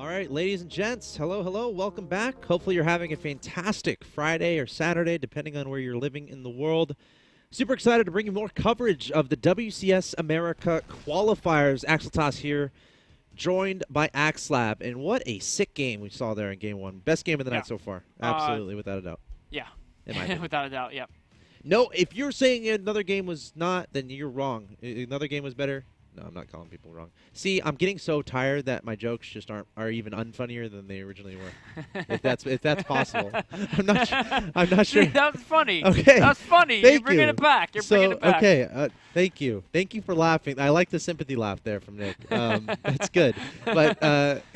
All right, ladies and gents, hello, hello, welcome back. Hopefully you're having a fantastic Friday or Saturday, depending on where you're living in the world. Super excited to bring you more coverage of the WCS America qualifiers. Axel Toss here, joined by Axlab. And what a sick game we saw there in Game 1. Best game of the night so far. Absolutely, without a doubt. Yeah, In my opinion. without a doubt, yeah. No, if you're saying another game was not, then you're wrong. Another game was better. No, I'm not calling people wrong. See, I'm getting so tired that my jokes just are even unfunnier than they originally were. if that's possible, I'm not sure. See, that was funny. Okay, that's funny. Thank You're bringing you. it back. You're bringing it back. Okay, thank you for laughing. I like the sympathy laugh there from Nick. That's good. But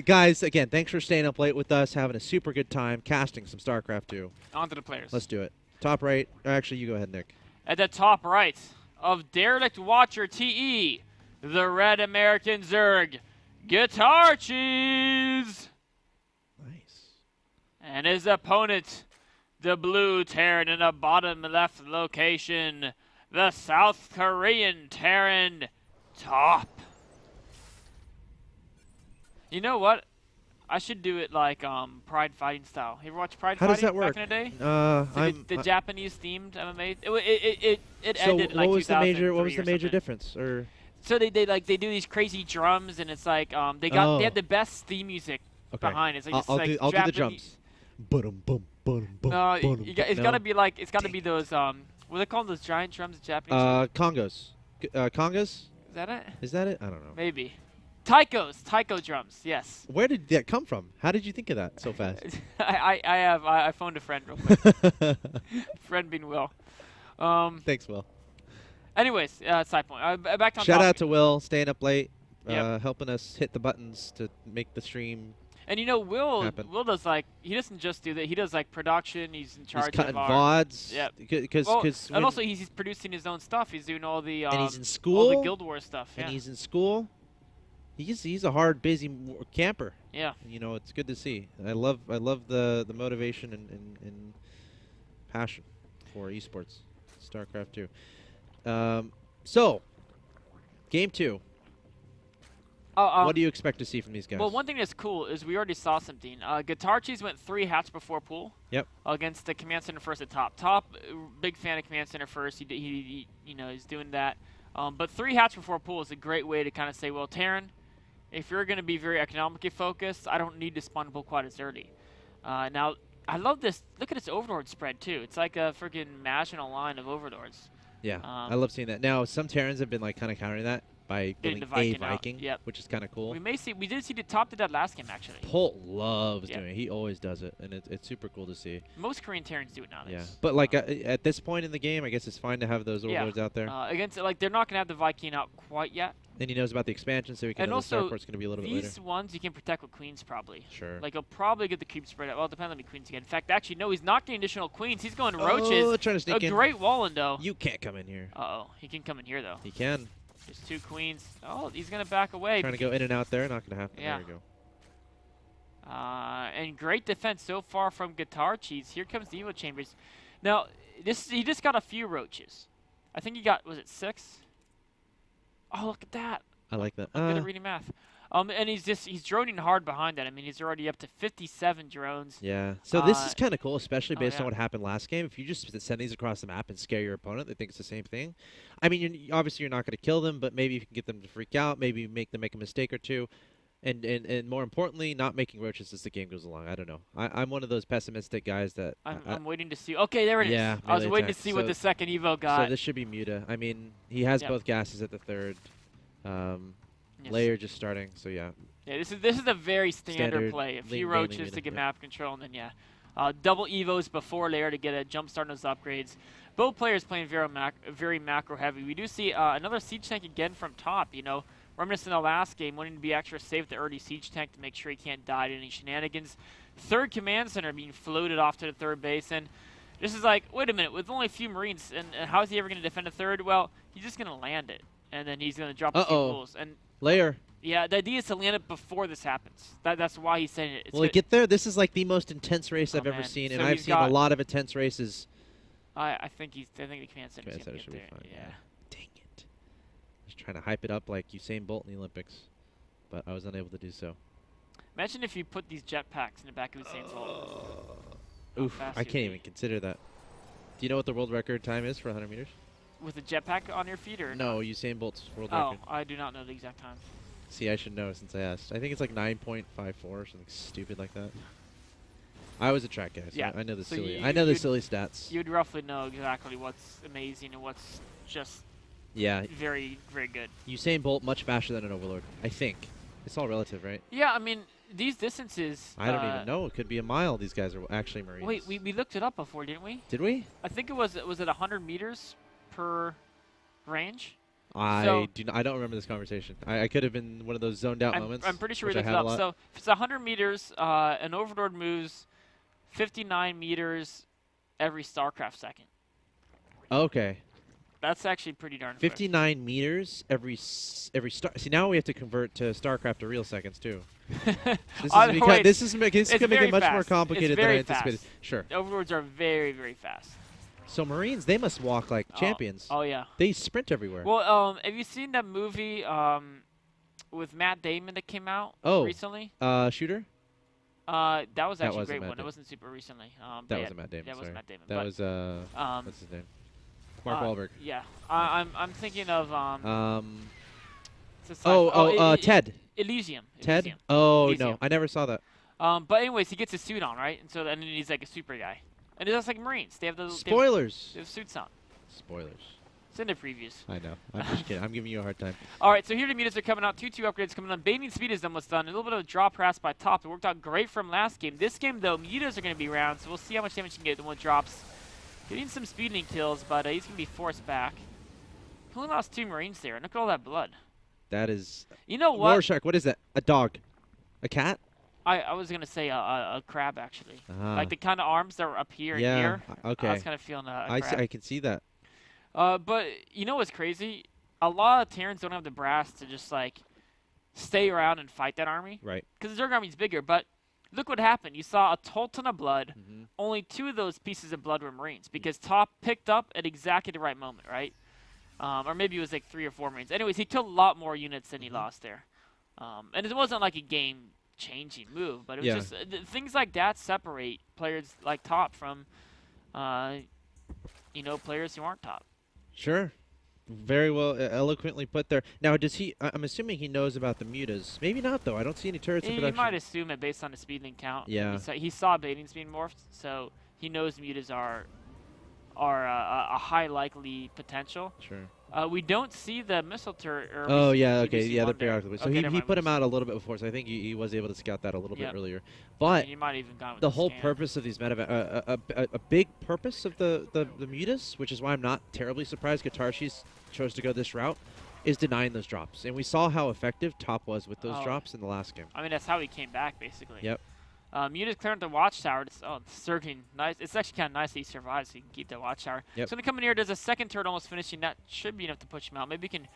guys, again, thanks for staying up late with us, having a super good time casting some StarCraft 2. On to the players. Let's do it. Top right. Or actually, you go ahead, Nick. At the top right of Derelict Watcher TE, the Red American Zerg, GuitarCheese. Nice. And his opponent, the Blue Terran in the bottom left location, the South Korean Terran, Top. You know what? I should do it like Pride Fighting style. You ever watch Pride How Fighting does that work? back in the day? The Japanese themed MMA. It ended in like what was the major? What 2003 was the or major something. difference? Or So they do these crazy drums, and it's like they had the best theme music behind it. It's like, I'll do the Japanese. drums. Bum bum bum bum. No, it's gotta No? be like it's gotta be those what are they called, those giant drums, Japanese? Congos. Congas? Is that it? Is that it? I don't know. Maybe. Taiko drums. Yes. Where did that come from? How did you think of that so fast? I phoned a friend real quick. Friend being Will. Thanks, Will. Anyways, side point. Back on Shout topic. out to Will, staying up late, Yep. helping us hit the buttons to make the stream. And you know, Will happen. does like, he doesn't just do that. He does like production. He's in charge He's cutting of our VODs. Yep. Because and also he's producing his own stuff. He's doing all the and he's in all school. the Guild Wars stuff. And Yeah. he's in school. He's a hard, busy camper. Yeah. You know, it's good to see. I love the motivation and passion for esports, StarCraft 2. So, Game 2. What do you expect to see from these guys? Well, one thing that's cool is we already saw something. GuitarCheese went 3 hats before pool. Yep. Against the Command Center First at top. Top, big fan of Command Center First. He he's doing that. But 3 hats before pool is a great way to kind of say, well, Terran, if you're going to be very economically focused, I don't need to spawn pool quite as early. Now, I love this. Look at this Overlord spread, too. It's like a freaking National line of Overlords. Yeah, I love seeing that. Now, some Terrans have been like kind of countering that by Getting building the a Viking Viking, Yep. which is kind of cool. We did see the Top did that last game, actually. Polt loves Yep. doing it. He always does it, and it's super cool to see. Most Korean Terrans do it nowadays. Yeah, but like at this point in the game, I guess it's fine to have those Overlords out there. Against, like, they're not going to have the Viking out quite yet. And he knows about the expansion, so he can And know the also, Starport's going to be a little bit later. these ones you can protect with queens probably. Sure. Like, he'll probably get the creep spread out. Well, it depends on how many queens again. In fact, actually, no, he's not getting additional queens. He's going roaches. Trying to sneak in. Great walling, though. You can't come in here. Uh-oh. He can come in here, though. He can. There's 2 queens. Oh, he's going to back away. Trying to go in and out there. Not going to happen. Yeah. There we go. And great defense so far from GuitarCheese. Here comes the Evo Chambers. Now, he just got a few roaches. I think he got, was it 6? Oh, look at that. I like that. I'm good at reading math. And he's droning hard behind that. I mean, he's already up to 57 drones. Yeah. So this is kind of cool, especially oh, based yeah. on what happened last game. If you just send these across the map and scare your opponent, they think it's the same thing. I mean, obviously you're not going to kill them, but maybe you can get them to freak out. Maybe make them make a mistake or two. And more importantly, not making roaches as the game goes along. I don't know. I'm one of those pessimistic guys that I'm waiting to see. Okay, there it is. Yeah, I was melee waiting attack. to see what the second Evo got. So this should be Muta. I mean, he has Yep. both gases at the third. Yes. Layer just starting, so yeah. Yeah, this is a very standard play. A few mainly roaches Muta, to get yeah. map control, and then double Evos before layer to get a jump start on those upgrades. Both players playing very macro heavy. We do see another siege tank again from top. You know, reminiscent of the last game, wanting to be extra safe with the early siege tank to make sure he can't die to any shenanigans. Third command center being floated off to the third base, and this is like, wait a minute, with only a few Marines, and how is he ever going to defend a third? Well, he's just going to land it, and then he's going to drop a few pools. And Layer. yeah, the idea is to land it before this happens. That's why he's saying it. Will he get there? This is like the most intense race I've ever seen, So and I've he's seen a got- lot of intense races. I think the command center Command is center going to should get be there. fine, Dang it. Just trying to hype it up like Usain Bolt in the Olympics, but I was unable to do so. Imagine if you put these jetpacks in the back of Usain Bolt. Oof, I can't even consider that. Do you know what the world record time is for 100 meters? With a jetpack on your feet, or no? Usain Bolt's world oh, record. I do not know the exact time. See, I should know since I asked. I think it's like 9.54 or something stupid like that. I was a track guy, so Yeah. I know the So silly. you- I know the you'd- silly stats. You'd roughly know exactly what's amazing and what's just Yeah, very, very good. Usain Bolt much faster than an Overlord. I think it's all relative, right? Yeah, I mean, these distances. I don't even know. It could be a mile. These guys are actually Marines. Wait, we looked it up before, didn't we? Did we? I think it was it 100 meters per range? I So- I don't remember this conversation. I could have been one of those zoned out moments. I'm pretty sure we which I looked it have a up. lot. So if it's 100 meters, an Overlord moves 59 meters every STARCRAFT second. Okay. That's actually pretty darn quick. 59 meters every star. See, now we have to convert to StarCraft to real seconds too. This Oh, is no, because wait, this is going to make very it much more fast. It's complicated than I very anticipated. fast. Sure. Overlords are very, very fast. So Marines, they must walk like champions. Oh yeah. They sprint everywhere. Well, have you seen that movie with Matt Damon that came out recently? Shooter? That was actually a wasn't great Matt one. It Damon. wasn't super recently. That wasn't Matt Damon. That sorry. wasn't Matt Damon. That was what's his name? Mark Wahlberg. Yeah. I'm thinking of it's a Ted. Elysium. Ted? Elysium. Oh Elysium. no, I never saw that. But anyways, he gets his suit on, right? And then he's like a super guy. And it's like Marines. They have the Spoilers. They have suits on. Spoilers. It's in the previews. I know. I'm just kidding. I'm giving you a hard time. All right, so here the mutas are coming out. 2-2 upgrades coming on. Baiting speed is almost done. A little bit of a drop harass by top. It worked out great from last game. This game, though, mutas are going to be around, so we'll see how much damage he can get with drops. Getting some speeding kills, but he's going to be forced back. He only lost 2 Marines there. Look at all that blood. That is. You know what? Rorschach. What is that? A dog? A cat? I was going to say a crab, actually. Ah. Like the kind of arms that were up here Yeah. and here. Okay. I was kind of feeling a I crab. I can see that. But you know what's crazy? A lot of Terrans don't have the brass to just like stay around and fight that army. Right. Because the Zerg army's bigger. But look what happened. You saw a total ton of blood. Mm-hmm. Only 2 of those pieces of blood were Marines because Top picked up at exactly the right moment, right? Or maybe it was like 3 or 4 Marines. Anyways, he killed a lot more units than he lost there. And it wasn't like a game-changing move, but it was just things like that separate players like Top from, players who aren't Top. Sure. Very well, eloquently put there. Now, does he? I'm assuming he knows about the mutas. Maybe not, though. I don't see any turrets in He production. might assume it based on the speeding count. Yeah. He saw baitings being morphed, so he knows mutas are a high likely potential. Sure. We don't see the missile turret. Oh yeah, we do okay, see yeah, the one there. periodical. So Okay, never he mind, put we him out a little bit before, so I think he was able to scout that a little Yep. bit earlier. I But mean, you might have even gone with the whole scan. purpose of these medevac, a big purpose of the mutas, which is why I'm not terribly surprised GuitarCheese chose to go this route, is denying those drops. And we saw how effective Top was with those Oh. drops in the last game. I mean, that's how he came back, basically. Yep. Mutas clearing the watchtower. It's surging nice. It's actually kind of nice that he survives, so he can keep the watchtower. Yep. So, going to come in here. Does a second turret almost finishing. That should be enough to push him out. Maybe he can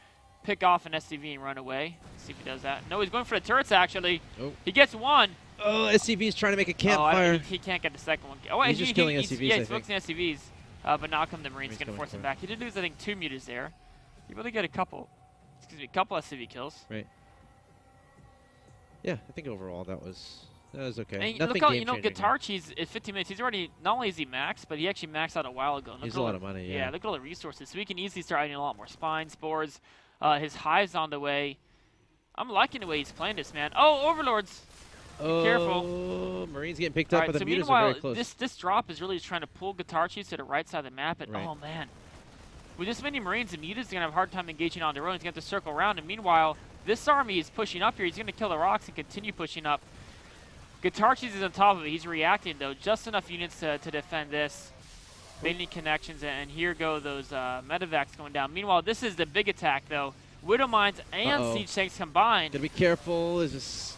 pick off an SCV and run away. Let's see if he does that. No, he's going for the turrets, actually. Oh. He gets one. Oh, SCV is trying to make a Oh, campfire. he can't get the second one. Oh, He's just killing SCVs, Yeah, I he's think. focusing SCVs. But now come the Marines going to coming force him for it. back. He did lose, I think, 2 mutas there. He really got a couple SCV kills. Right. Yeah, I think overall that was okay. And Nothing look how, game-changing. GuitarCheese at 15 minutes, he's already, not only is he maxed, but he actually maxed out a while ago. He's a lot of money, yeah. Look at all the resources. So he can easily start adding a lot more spine, spores. His hive's on the way. I'm liking the way he's playing this, man. Oh, Overlords! Oh, careful. Marines getting picked All up, right, but the so mutas are meanwhile, very close. this drop is really just trying to pull GuitarCheese to the right side of the map. And Right. oh, man. With this many Marines, the mutas are going to have a hard time engaging on their own. He's going to have to circle around. And meanwhile, this army is pushing up here. He's going to kill the rocks and continue pushing up. GuitarCheese is on top of it. He's reacting, though. Just enough units to defend this. Baiting connections, and here go those medevacs going down. Meanwhile, this is the big attack, though. Widow Mines and Siege Tanks combined. Gotta be careful. Is this...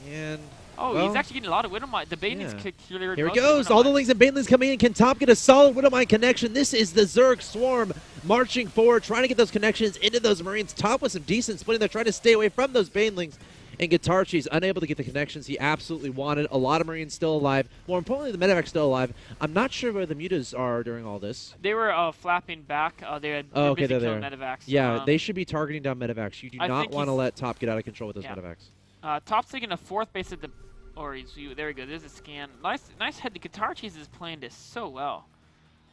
And... Oh, well, he's actually getting a lot of Widow Mines. The Baiting's cleared. Here most he of the goes. Widow All the Mines. Lings and Banelings coming in. Can Top get a solid Widowmine connection? This is the Zerg Swarm marching forward, trying to get those connections into those Marines. Top with some decent splitting. They're trying to stay away from those Banelings. And GuitarCheese unable to get the connections he absolutely wanted. A lot of Marines still alive. More importantly, the medevac's still alive. I'm not sure where the mutas are during all this. They were flapping back. They had Oh, okay, busy they're killing there. medevacs. Yeah, they should be targeting down medevacs. You do I not think want to he's- let Top get out of control with those Yeah. medevacs. Top's taking a 4th base at the Or there we go. There's a scan. Nice head. The GuitarCheese is playing this so well.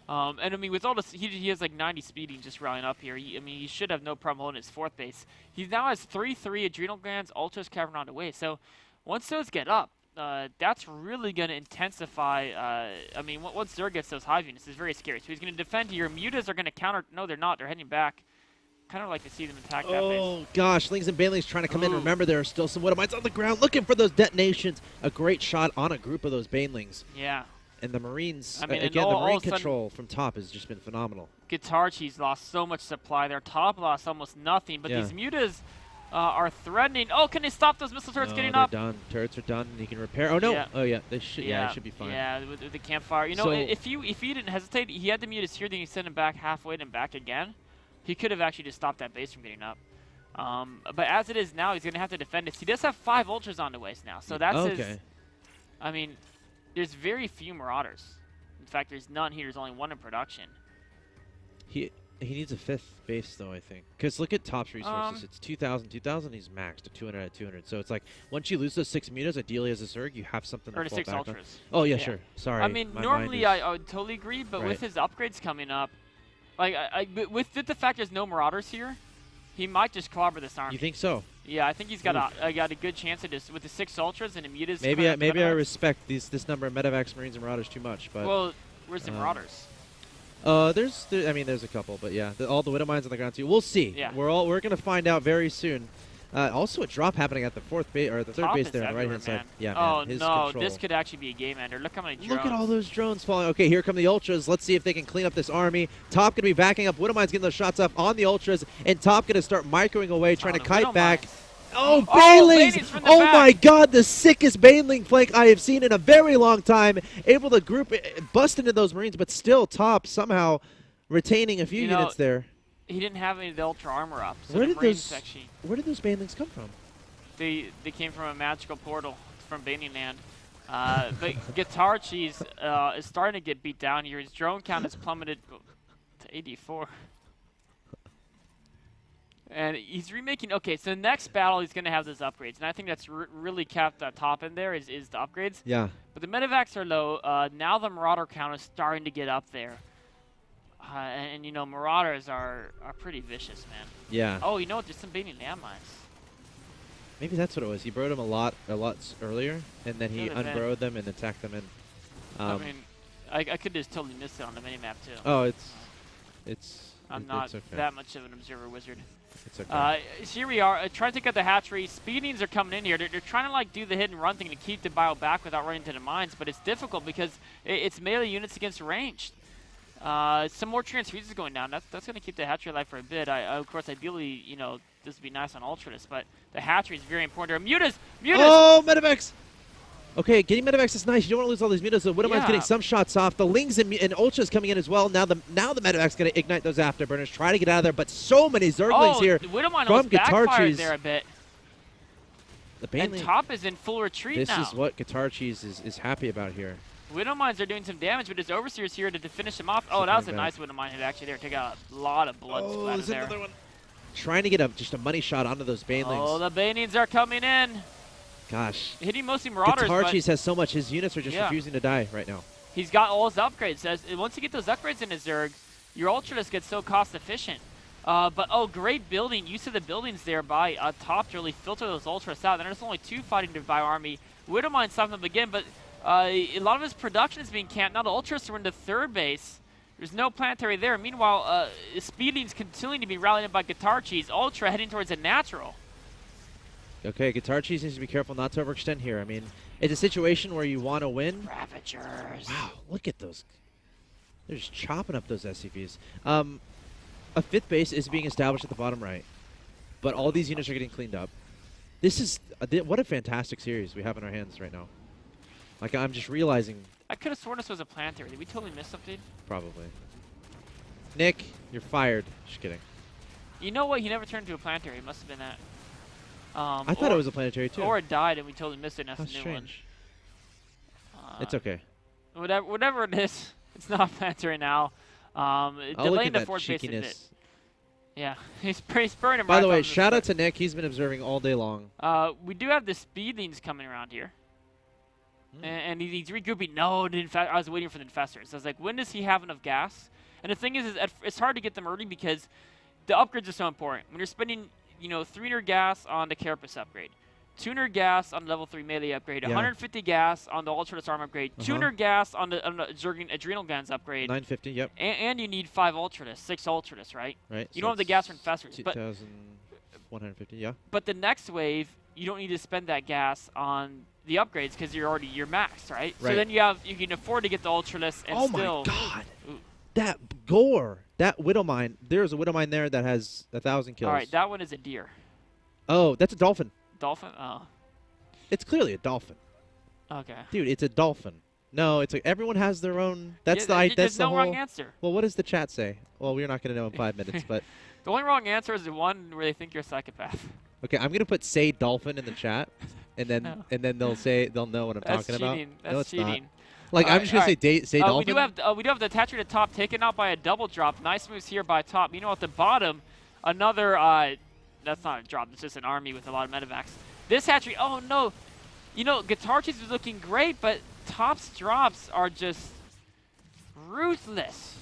And I mean, with all this, he has like 90 speeding just rallying up here. I mean, he should have no problem holding his 4th base. He now has 3-3 adrenal glands, ultras covering on the way. So once those get up, that's really going to intensify. I mean, once Zerg gets those hive units, it's very scary. So he's going to defend here. Mutas are going to counter. No, they're not. They're heading back. Kind of like to see them attack that base. Oh, gosh. Lings and Banelings trying to come in. Remember, there are still some Widowmites on the ground looking for those detonations. A great shot on a group of those Banelings. Yeah. And the Marines, I mean, again, the Marine control from top has just been phenomenal. GuitarCheese lost so much supply there. Top lost almost nothing. But these Mutas are threatening. Oh, can they stop those missile turrets getting up? They're done. Turrets are done. And he can repair. Oh, no. Yeah. Oh, yeah. They should. Yeah, it should be fine. Yeah, with the campfire. You know, if he didn't hesitate, he had the Mutas here, then he sent him back halfway and back again. He could have actually just stopped that base from getting up. But as it is now, he's going to have to defend it. He does have 5 ultras on the waist now. So that's his. I mean, there's very few Marauders. In fact, there's none here. There's only 1 in production. He needs a 5th base, though, I think. Because look at Top's resources. It's 2,000. 2,000, he's maxed at 200 at 200. So it's like, once you lose those 6 Mutas, ideally as a Zerg, you have something to fall 6 back ultras. on. Oh, yeah, sure. Sorry. I mean, normally I would totally agree, but with his upgrades coming up, like, with the fact there's no Marauders here, he might just clobber this army. You think so? Yeah, I think he's got a good chance of this with the 6 ultras and the Mutas. Maybe I respect this number of Medivacs, Marines, and Marauders too much, but well, where's the Marauders? I mean, there's a couple, but yeah, all the Widow Mines on the ground too. We'll see. Yeah. We're gonna find out very soon. Also, a drop happening at the 4th base or the 3rd base there on the right hand side. Yeah, oh man, his no, control. this could actually be a game ender. Look how many drones. Look at all those drones falling. Okay, here come the Ultras. Let's see if they can clean up this army. Top gonna be backing up. Widow Mines getting those shots off on the Ultras, and Top gonna start microing away, trying to kite back. Oh, Banelings! Oh my God, the sickest Baneling flank I have seen in a very long time. Able to bust into those Marines, but still Top somehow retaining a few units there. He didn't have any of the Ultra armor up. So where did those Banelings come from? They came from a magical portal from Baning Land. But GuitarCheese is starting to get beat down here. His drone count has plummeted to 84. And he's remaking. Okay, so the next battle he's going to have those upgrades. And I think that's really capped that top in there is the upgrades. Yeah. But the Medivacs are low. Now the Marauder count is starting to get up there. And you know, Marauders are pretty vicious, man. Yeah. Oh, you know what? There's some Baning landmines. Maybe that's what it was. He broed them a lot earlier, and then he unbroed them and attacked them in. I mean, I could just totally miss it on the minimap too. Oh, I'm not okay. that much of an observer wizard. It's okay. Here we are, trying to take out the hatchery. Speedings are coming in here. They're trying to like do the hit and run thing to keep the bio back without running into the mines, but it's difficult because it's melee units against ranged. Some more transfuses going down. That's going to keep the hatchery alive for a bit. Of course, ideally, you know, this would be nice on Ultras, but the hatchery is very important. Mutas! Oh, Medivacs! Okay, getting Medivacs is nice. You don't want to lose all these Mutas. So Widowmine's getting some shots off. The Lings and Ultras coming in as well. Now the Medivac's going to ignite those afterburners. Try to get out of there, but so many Zerglings here Widowmine from GuitarCheese there a bit. And Top is in full retreat now. This is what GuitarCheese is happy about here. Widowmines are doing some damage, but his Overseer's here to finish him off. Oh, that was a nice Widowmine hit actually there. Take out a lot of blood splatter there. Another one. Trying to get just a money shot onto those Banelings. Oh, the Banelings are coming in. Gosh. Hitting mostly Marauders. GuitarCheese has so much. His units are just refusing to die right now. He's got all his upgrades. Once you get those upgrades in his Zerg, your Ultras get so cost efficient. But great building. Use of the buildings there by Top to really filter those Ultras out. And there's only 2 fighting to by army. Widowmine stopped them again, but a lot of his production is being camped. Now the Ultras are in the 3rd base. There's no planetary there. Meanwhile, Speeding's continuing to be rallied by GuitarCheese. Ultra heading towards a natural. Okay, GuitarCheese needs to be careful not to overextend here. I mean, it's a situation where you want to win. Ravagers. Wow, look at those. They're just chopping up those SCVs. A 5th base is being established at the bottom right, but all these units are getting cleaned up. This is what a fantastic series we have in our hands right now. Like, I'm just realizing. I could have sworn this was a planetary. Did we totally miss something? Probably. Nick, you're fired. Just kidding. You know what? He never turned into a planetary. It must have been that. I thought it was a planetary too. Or it died and we totally missed it. And How that's a new strange. one. It's okay. Whatever it is, it's not a planetary now. Delaying the 4th base a bit. Yeah, he's spurring him. By the way, shout out to Nick. He's been observing all day long. We do have the Speedlings coming around here. And he's regrouping. No, I was waiting for the infestors. I was like, when does he have enough gas? And the thing is it's hard to get them early because the upgrades are so important. When you're spending, 300 gas on the Carapace upgrade, 200 gas on the level 3 melee upgrade, 150 gas on the Ultralis arm upgrade, 200 gas on the Zergin Adrenal Glands upgrade. 950, yep. And you need 5 Ultralis, 6 Ultralis, right? Right. You don't have the gas for infestors. 2,150, yeah. But the next wave, you don't need to spend that gas on the upgrades because you're maxed, right? So then you can afford to get the Ultralis and still. Oh my God! Ooh. That gore, that Widow Mine. There's a Widow Mine there that has 1,000 kills. All right, that one is a deer. Oh, that's a dolphin. Dolphin? Oh. It's clearly a dolphin. Okay. Dude, it's a dolphin. No, it's like everyone has their own. That's there's the no whole. wrong answer. Well, what does the chat say? Well, we're not going to know in 5 minutes, but. The only wrong answer is the one where they think you're a psychopath. Okay, I'm gonna put "say dolphin" in the chat, and then they'll know what I'm talking cheating. about. That's no, it's cheating. not. Like I'm just gonna say dolphin. We do have the attachment at top taken out by a double drop. Nice moves here by top. At the bottom, another that's not a drop. It's just an army with a lot of medevacs. This hatchery. Oh no, GuitarCheese is looking great, but top's drops are just ruthless.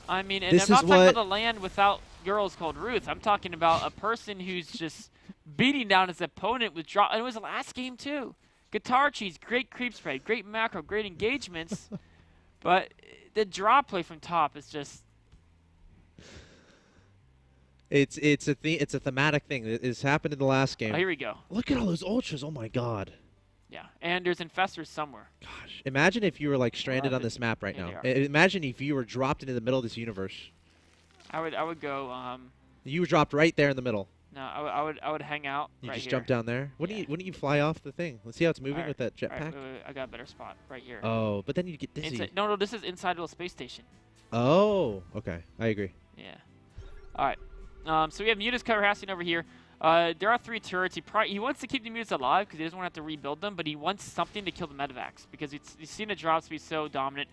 I mean, and I'm not talking about the land without girls called Ruth. I'm talking about a person who's just beating down his opponent with drop. And it was the last game too. GuitarCheese, great creep spread, great macro, great engagements, but the drop play from top is just. It's a thematic thing. It's happened in the last game. Oh, here we go. Look at all those ultras. Oh my God. Yeah, and there's infestors somewhere. Gosh, imagine if you were like stranded on this map right now. Imagine if you were dropped into the middle of this universe. I would go. You were dropped right there in the middle. No, I would hang out. You right just here. jump down there. Wouldn't you fly off the thing? Let's see how it's moving with that jetpack. Wait, I got a better spot right here. Oh, but then you get dizzy. No, this is inside of a space station. Oh, okay, I agree. Yeah. All right. So we have Mutas cover Hassian over here. There are 3 turrets. He wants to keep the Mutas alive because he doesn't want to have to rebuild them, but he wants something to kill the medevacs because he's seen the drops be so dominant.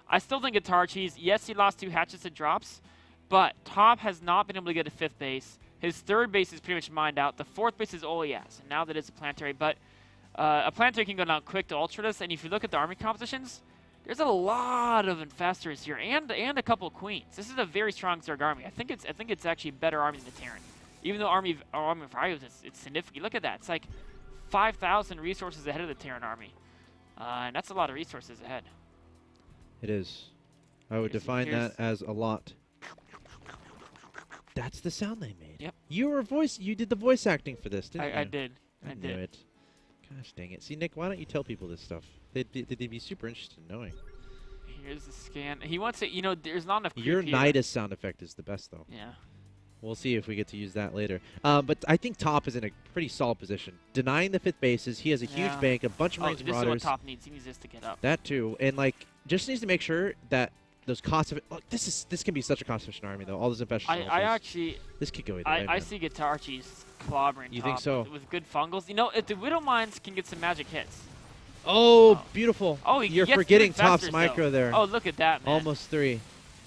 I still think GuitarCheese, yes, he lost 2 hatchets to drops, but top has not been able to get a 5th base. His 3rd base is pretty much mined out. The 4th base is all he has, and now that it's a planetary. But a planetary can go down quick to Ultralis, and if you look at the army compositions, there's a lot of infestors here, and a couple of queens. This is a very strong Zerg army. I think it's actually a better army than the Terran. Even though Army of Rhios it's significant. Look at that. It's like 5,000 resources ahead of the Terran army. And that's a lot of resources ahead. It is. I would define that as a lot. That's the sound they made. Yep. You did the voice acting for this, didn't you? I did. I knew did. it. Gosh dang it. See, Nick, why don't you tell people this stuff? They'd be super interested in knowing. Here's the scan. He wants it, there's not enough creep Your here. Nidus sound effect is the best, though. Yeah. We'll see if we get to use that later. But I think top is in a pretty solid position. Denying the 5th bases, he has a huge bank, a bunch of Marines and Marauders. This is what top needs. He needs this to get up. That too. And, just needs to make sure that those cost of look, this can be such a cost-efficient army, though. All those infestation. This could go either way. I see GuitarCheese clobbering You top think so? with good fungals. If the Widow Mines can get some magic hits. Oh, beautiful. Oh, you're forgetting Top's micro there. Oh, look at that, man. Almost 3.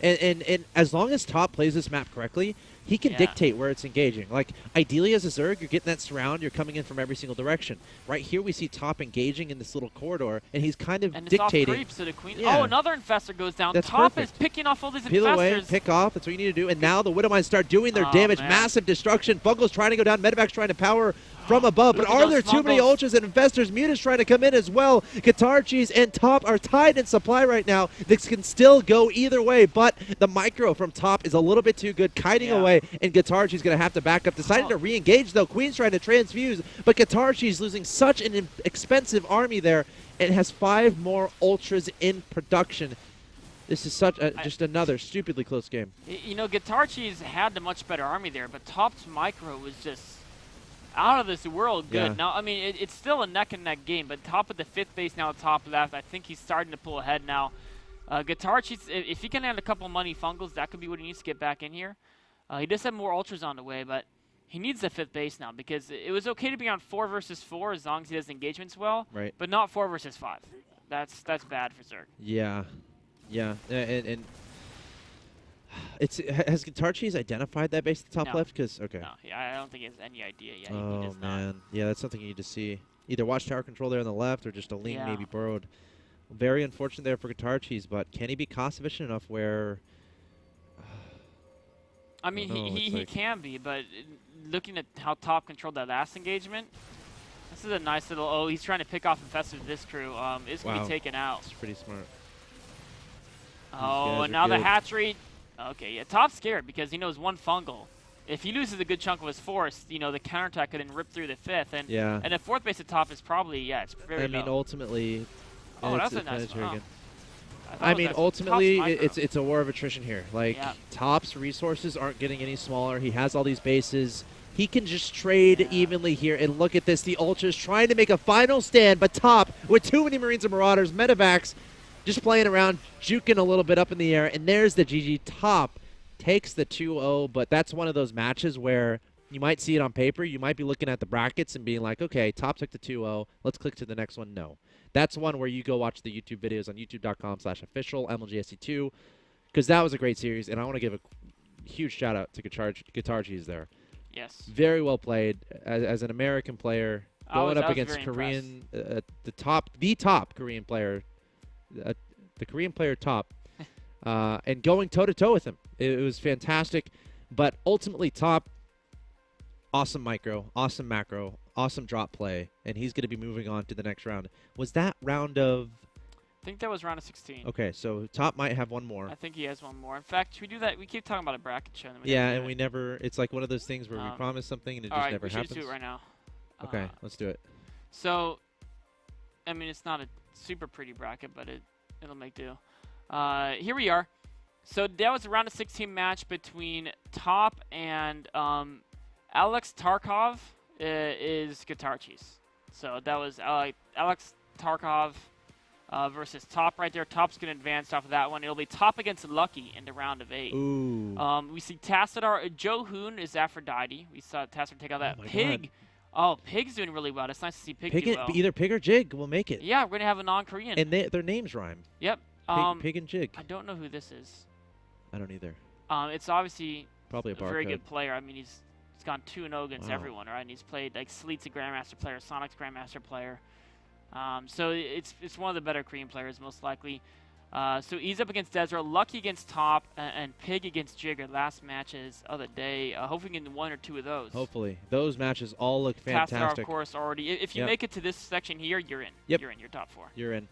And as long as Top plays this map correctly, he can dictate where it's engaging. Like, ideally as a Zerg, you're getting that surround, you're coming in from every single direction. Right here we see Top engaging in this little corridor, and he's kind of dictating. Off creep, so the queen. Yeah. Oh, another infestor goes down. That's Top perfect. is picking off all these Peel infestors. away, pick off, that's what you need to do. And now the Widow Mines start doing their damage, man. massive destruction. Fungal's trying to go down, Medevac's trying to power from above, but are there too many ultras and infestors? Muta's trying to come in as well. GuitarCheese and Top are tied in supply right now. This can still go either way, but the micro from Top is a little bit too good, kiting away, and GuitarCheese going to have to back up. Decided to re-engage, though. Queen's trying to transfuse, but GuitarCheese losing such an expensive army there, and has 5 more ultras in production. This is such just another stupidly close game. GuitarCheese had the much better army there, but Top's micro was just out of this world good. Yeah. Now, I mean, it's still a neck-and-neck game, but Top of the 5th base now, top left. I think he's starting to pull ahead now. GuitarCheese, if he can land a couple money fungals, that could be what he needs to get back in here. He does have more ultras on the way, but he needs the 5th base now because it was okay to be on 4 versus 4 as long as he does engagements well, right? But not 4 versus 5. That's bad for Zerg. Yeah, and has GuitarCheese identified that base at the top left? Because No, I don't think he has any idea yet. Oh man, yeah, that's something you need to see. either watchtower control there on the left or just a lean Yeah. maybe burrowed. Very unfortunate there for GuitarCheese, but can he be cost efficient enough where? I mean, know, he like can be, but looking at how Top controlled that last engagement, this is a nice little. Oh, he's trying to pick off Infested with this crew. It's gonna be taken out. It's pretty smart. Oh, and now the hatchery. Okay, yeah, Top's scared because he knows one fungal. If he loses a good chunk of his force, you know, the counterattack could then rip through the 5th. And and the 4th base at Top is probably, it's very I mean, low. ultimately, Oh, that's a nice one. again. I mean, ultimately, it's a war of attrition here. Like, Yeah. Top's resources aren't getting any smaller. He has all these bases. He can just trade evenly here. And look at this. The Ultra's trying to make a final stand, but Top, with too many Marines and Marauders, Medivacs just playing around, juking a little bit up in the air. And there's the GG. Top takes the 2-0, but that's one of those matches where you might see it on paper. You might be looking at the brackets and being like, okay, Top took the 2-0. Let's click to the next one. No. That's one where you go watch the YouTube videos on youtube.com/official MLGSC2, because that was a great series, and I want to give a huge shout-out to GuitarCheese there. Yes. Very well played as an American player, going up against Korean, the top Korean player, the Korean player Top, and going toe-to-toe with him. It was fantastic, but ultimately Top, awesome micro, awesome macro, awesome drop play, and he's going to be moving on to the next round. Was that round of... I think that was round of 16. Okay, so Top might have one more. I think he has one more. In fact, we do that. We keep talking about a bracket show. And we never... It's like one of those things where we promise something and it just never happens. All right, we should just do it right now. Okay, let's do it. So, I mean, it's not a super pretty bracket, but it'll make do. Here we are. So that was a round of 16 match between Top and Alex Tarkov is GuitarCheese. So that was Alex Tarkov versus Top right there. Top's going to advance off of that one. It'll be Top against Lucky in the round of 8. Ooh. We see Tassadar. Joe Hoon is Aphrodite. We saw Tassadar take out that. Pig. God. Oh, Pig's doing really well. It's nice to see Pig do well. Either Pig or Jig will make it. Yeah, we're going to have a non-Korean. And their names rhyme. Yep. Pig and Jig. I don't know who this is. I don't either. It's obviously probably a very good player. I mean, he's gone 2-0 against everyone, right? And he's played like Sleet's a Grandmaster player, Sonic's Grandmaster player. So it's one of the better Korean players, most likely. So he's up against Desra, Lucky against Top, and Pig against Jigger. Last matches of the day. Hopefully we can get 1 or 2 of those. Hopefully. Those matches all look fantastic. Tassadar, of course, already. If you make it to this section here, you're in. Yep. You're in. You're top 4. You're in.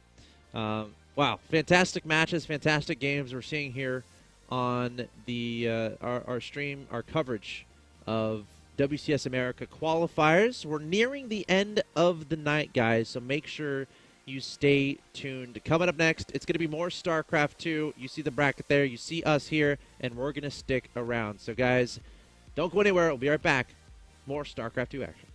Wow, fantastic matches, fantastic games we're seeing here on the our stream, our coverage of WCS America qualifiers. We're nearing the end of the night, guys, so make sure you stay tuned. Coming up next, it's going to be more StarCraft 2. You see the bracket there. You see us here, and we're going to stick around. So, guys, don't go anywhere. We'll be right back. More StarCraft 2 action.